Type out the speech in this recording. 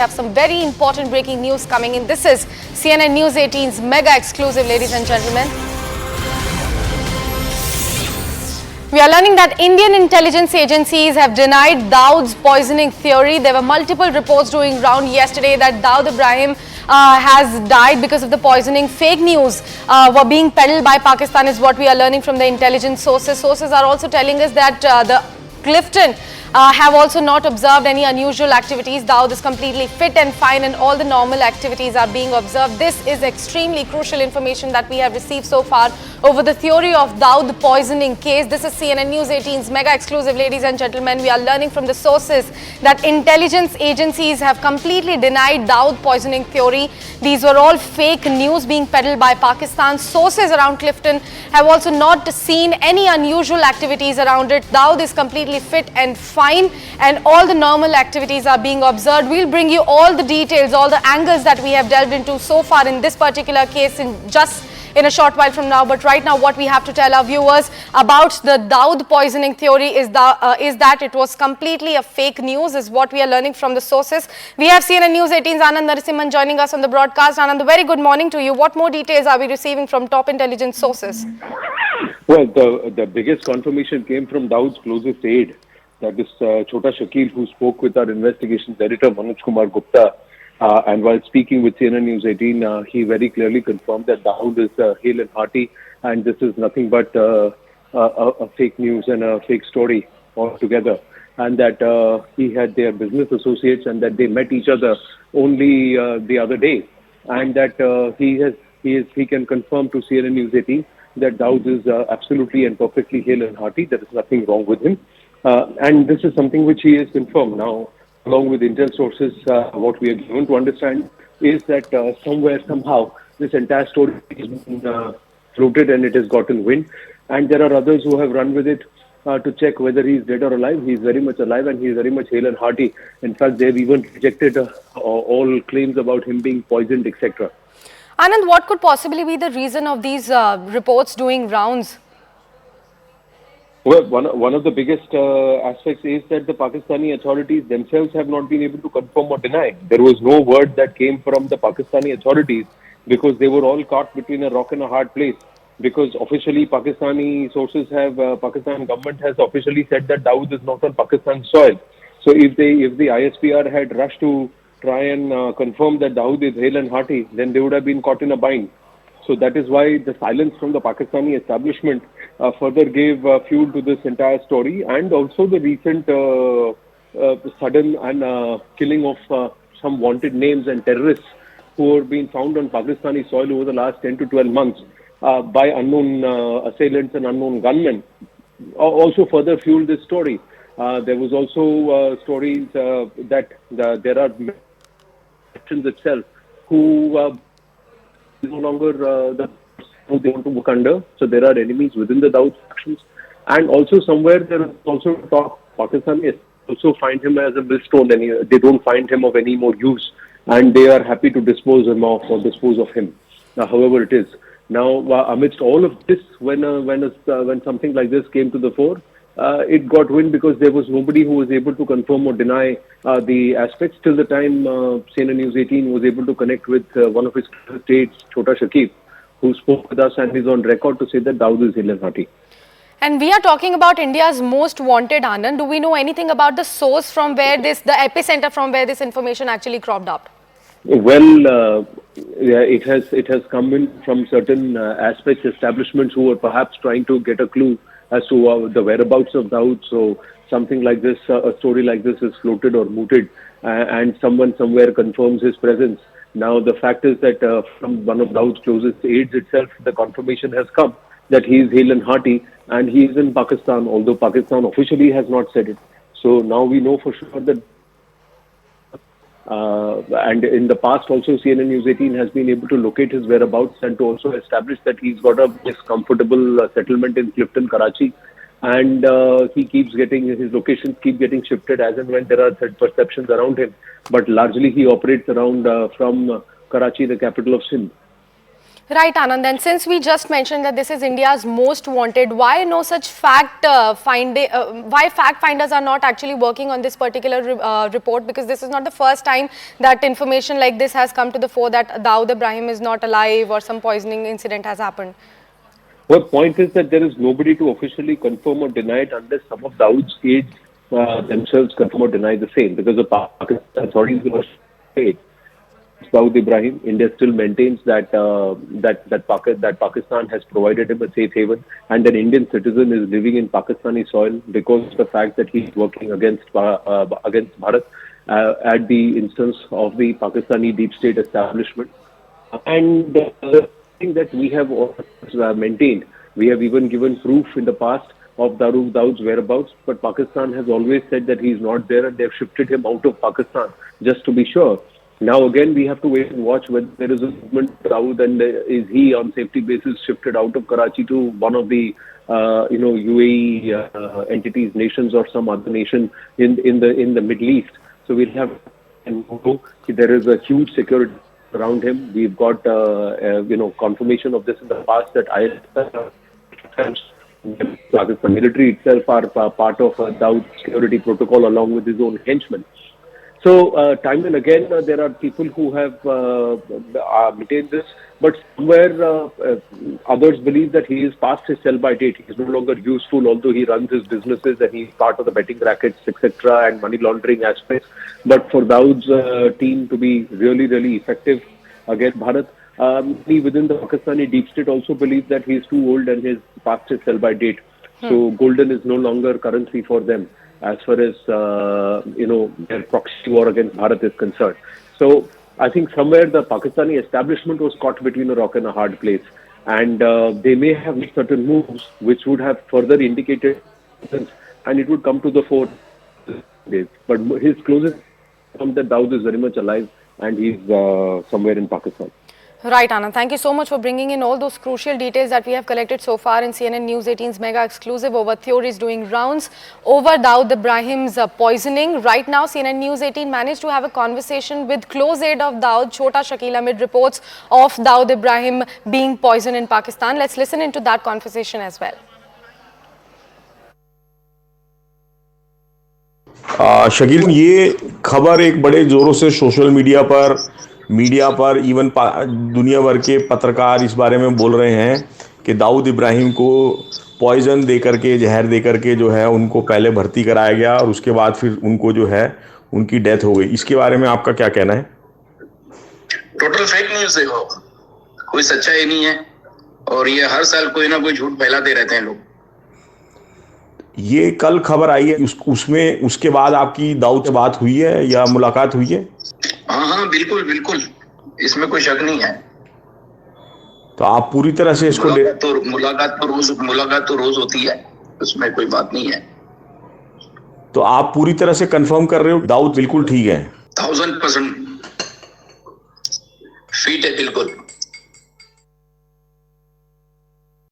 Have some very important breaking news coming in. This is CNN News 18's mega exclusive, ladies and gentlemen. We are learning that Indian intelligence agencies have denied Dawood's poisoning theory. There were multiple reports doing round yesterday that Dawood Ibrahim has died because of the poisoning. Fake news were being peddled by Pakistan is what we are learning from the intelligence sources. Sources are also telling us that the Clifton have also not observed any unusual activities. Dawood is completely fit and fine and all the normal activities are being observed. This is extremely crucial information that we have received so far over the theory of Dawood poisoning case. This is CNN News 18's mega exclusive, ladies and gentlemen. We are learning from the sources that intelligence agencies have completely denied Dawood poisoning theory. These were all fake news being peddled by Pakistan. Sources around Clifton have also not seen any unusual activities around it. Dawood is completely fit and fine and all the normal activities are being observed. We'll bring you all the details, all the angles that we have delved into so far in this particular case in a short while from now. But right now what we have to tell our viewers about the Dawood poisoning theory is that it was completely a fake news, is what we are learning from the sources. We have CNN News 18's Anand Narasimhan joining us on the broadcast. Anand, a very good morning to you. What more details are we receiving from top intelligence sources? Well, the biggest confirmation came from Dawood's closest aide, that is Chota Shakil, who spoke with our investigations editor Manoj Kumar Gupta. And while speaking with CNN News 18, he very clearly confirmed that Dawood is hale and hearty, and this is nothing but a fake news and a fake story altogether. And that he had their business associates and that they met each other only the other day. And that he can confirm to CNN News 18 that Dawood is absolutely and perfectly hale and hearty. There is nothing wrong with him. And this is something which he has confirmed now. Along with intel sources, what we are given to understand is that somewhere, somehow, this entire story has been floated and it has gotten wind. And there are others who have run with it to check whether he is dead or alive. He is very much alive and he is very much hale and hearty. In fact, they have even rejected all claims about him being poisoned, etc. Anand, what could possibly be the reason of these reports doing rounds? Well, one of the biggest aspects is that the Pakistani authorities themselves have not been able to confirm or deny. There was no word that came from the Pakistani authorities because they were all caught between a rock and a hard place. Because officially Pakistani sources Pakistan government has officially said that Dawood is not on Pakistan soil. So if the ISPR had rushed to try and confirm that Dawood is hale and hearty, then they would have been caught in a bind. So that is why the silence from the Pakistani establishment further gave fuel to this entire story, and also the recent sudden and killing of some wanted names and terrorists who have been found on Pakistani soil over the last 10 to 12 months by unknown assailants and unknown gunmen also further fueled this story. There was also stories that there are factions itself who no longer who they want to work under. So there are enemies within the Dawood factions. And also somewhere there is also talk Pakistan is also find him as a millstone and they don't find him of any more use. And they are happy to dispose him of or dispose of him. However it is. Now amidst all of this, when something like this came to the fore, it got wind because there was nobody who was able to confirm or deny the aspects till the time CNN News 18 was able to connect with one of his states, Chota Shakil, who spoke with us and is on record to say that Dawood is hale and hearty. And we are talking about India's most wanted, Anand. Do we know anything about the source from where the epicenter from where this information actually cropped up? Well, it has come in from certain aspects, establishments who are perhaps trying to get a clue as to the whereabouts of Dawood. So something like this, a story like this is floated or mooted and someone somewhere confirms his presence. Now the fact is that from one of Dawood's closest aides itself, the confirmation has come that he is hale and hearty and he is in Pakistan, although Pakistan officially has not said it. So now we know for sure that and in the past also CNN News 18 has been able to locate his whereabouts and to also establish that he's got a comfortable settlement in Clifton, Karachi, and he keeps getting his locations keep getting shifted as and when there are third perceptions around him, but largely he operates around from Karachi, the capital of Sindh. Right, Anand. And since we just mentioned that this is India's most wanted, why no such why fact finders are not actually working on this particular report? Because this is not the first time that information like this has come to the fore, that Dawood Ibrahim is not alive or some poisoning incident has happened. Well, point is that there is nobody to officially confirm or deny it unless some of Dawood's aides themselves confirm or deny the same, because the Pakistan authorities were saying Dawood Ibrahim, India still maintains that that Pakistan has provided him a safe haven, and an Indian citizen is living in Pakistani soil because of the fact that he's working against Bharat at the instance of the Pakistani deep state establishment. And the thing that we have always maintained, we have even given proof in the past of Dawood's whereabouts, but Pakistan has always said that he's not there, and they've shifted him out of Pakistan just to be sure. Now again, we have to wait and watch whether there is a movement to Dawood, and is he on safety basis shifted out of Karachi to one of the UAE entities, nations, or some other nation in the Middle East. So we'll have, and there is a huge security around him. We've got confirmation of this in the past that Pakistan military itself are part of Dawood's security protocol along with his own henchmen. So time and again, there are people who have maintained this, but somewhere others believe that he is past his sell-by date. He is no longer useful, although he runs his businesses and he's part of the betting rackets, etc., and money laundering aspects. But for Dawood's team to be really, really effective against Bharat, he within the Pakistani deep state also believes that he is too old and he's past his sell-by date. So golden is no longer currency for them as far as their proxy war against Bharat is concerned. So I think somewhere the Pakistani establishment was caught between a rock and a hard place, and they may have made certain moves which would have further indicated, and it would come to the fore. But his closest from that Dawood is very much alive, and he's somewhere in Pakistan. Right, Anand. Thank you so much for bringing in all those crucial details that we have collected so far in CNN News 18's mega exclusive over theories doing rounds over Dawood Ibrahim's poisoning. Right now, CNN News 18 managed to have a conversation with close aide of Dawood, Chota Shakil, amid reports of Dawood Ibrahim being poisoned in Pakistan. Let's listen into that conversation as well. Shakeel, ये खबर एक बड़े जोरों से social media पर even दुनिया भर के पत्रकार इस बारे में बोल रहे हैं कि दाऊद इब्राहिम को पॉइजन देकर के, जहर देकर के जो है उनको पहले भर्ती कराया गया और उसके बाद फिर उनको जो है उनकी डेथ हो गई। इसके बारे में आपका क्या कहना है? टोटल फेक न्यूज़ है, वो कोई सच्चाई नहीं है और ये हर साल कोई ना कोई झूठ फैलाते रहते हैं लोग। ये कल खबर आई है, उसमें उसके बाद आपकी दाऊद से बात हुई है या मुलाकात हुई है? हाँ, बिल्कुल बिल्कुल, इसमें कोई शक नहीं है। तो आप पूरी तरह से इसको मुलाकात तो रोज होती है, उसमें कोई बात नहीं है। तो आप पूरी तरह से कंफर्म कर रहे हो दाऊद बिल्कुल ठीक है? 1000% फिट है, बिल्कुल।